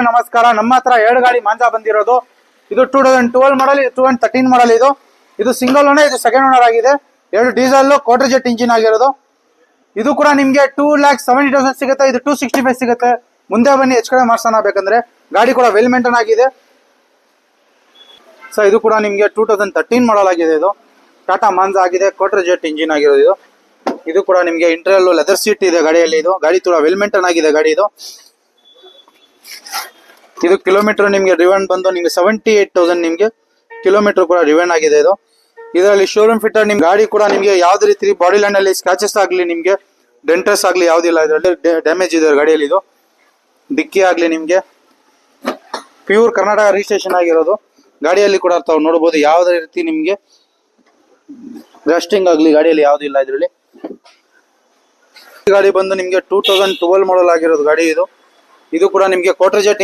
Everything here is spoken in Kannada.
ನಮಸ್ಕಾರ. ನಮ್ಮ ಹತ್ರ 2 ಗಾಡಿ ಮಾಂಜಾ ಬಂದಿರೋದು. ಇದು 2012 ಮಾಡಲ್, 2013 ಮಾಡಲ್. ಇದು ಸಿಂಗಲ್ ಓನರ್, ಇದು ಸೆಕೆಂಡ್ ಓನರ್ ಆಗಿದೆ. 2 ಡೀಸೆಲ್ ಕ್ವಾರ್ಟರ್ ಜೆಟ್ ಇಂಜಿನ್ ಆಗಿರೋದು. ಇದು ಕೂಡ ನಿಮ್ಗೆ 2,70,000 ಸಿಗುತ್ತೆ. ಇದು 265 ಸಿಗುತ್ತೆ. ಮುಂದೆ ಬನ್ನಿ, ಹೆಚ್ಚು ಕಡೆ ಮಾಡ್ಸೋಣ ಬೇಕಂದ್ರೆ. ಗಾಡಿ ಕೂಡ ವೆಲ್ ಮೇಂಟೈನ್ ಆಗಿದೆ. ಸೊ ಇದು ಕೂಡ ನಿಮ್ಗೆ 2013 ಮಾಡಲ್ ಆಗಿದೆ. ಇದು ಟಾಟಾ ಮಾಂಜಾ ಆಗಿದೆ, ಕ್ವಾರ್ಟರ್ ಜೆಟ್ ಇಂಜಿನ್ ಆಗಿರೋದು. ಇದು ಕೂಡ ನಿಮ್ಗೆ ಇಂಟೀರಿಯರ್ ಲೆದರ್ ಸೀಟ್ ಇದೆ ಗಾಡಿಯಲ್ಲಿ. ಇದು ಗಾಡಿ ಕೂಡ ವೆಲ್ ಮೇಂಟೈನ್ ಆಗಿದೆ ಗಾಡಿ. ಇದು ಕಿಲೋಮೀಟರ್ ನಿಮ್ಗೆ ರಿವನ್ ಬಂದು ನಿಮ್ಗೆ 78,000 ನಿಮ್ಗೆ ಕಿಲೋಮೀಟರ್ ಕೂಡ ರಿವನ್ ಆಗಿದೆ. ಇದರಲ್ಲಿ ಶೋರೂಮ್ ಫಿಟ್ಟರ್. ನಿಮ್ ಗಾಡಿ ಕೂಡ ನಿಮ್ಗೆ ಯಾವ್ದು ರೀತಿ ಬಾಡಿ ಲೈನ್ ಅಲ್ಲಿ ಸ್ಕ್ರಾಚಸ್ ಆಗ್ಲಿ, ನಿಮ್ಗೆ ಡೆಂಟರ್ಸ್ ಆಗ್ಲಿ ಯಾವ್ದಿಲ್ಲ. ಇದರಲ್ಲಿ ಡ್ಯಾಮೇಜ್ ಇದೆ ಗಾಡಿಯಲ್ಲಿ. ಇದು ಡಿಕ್ಕಿ ಆಗ್ಲಿ ನಿಮ್ಗೆ ಪ್ಯೂರ್ ಕರ್ನಾಟಕ ರಿಜಿಸ್ಟ್ರೇಷನ್ ಆಗಿರೋದು. ಗಾಡಿಯಲ್ಲಿ ಕೂಡ ತಾವು ನೋಡಬಹುದು ಯಾವ್ದೇ ರೀತಿ ನಿಮ್ಗೆ ರಸ್ಟಿಂಗ್ ಆಗ್ಲಿ ಗಾಡಿಯಲ್ಲಿ ಯಾವ್ದಿಲ್ಲ ಇದರಲ್ಲಿ. ಗಾಡಿ ಬಂದು ನಿಮ್ಗೆ 2012 ಮಾಡಲ್ ಆಗಿರೋದು ಗಾಡಿ. ಇದು ಕೂಡ ನಿಮ್ಗೆ ಕ್ವಾರ್ಟರ್ ಜೆಟ್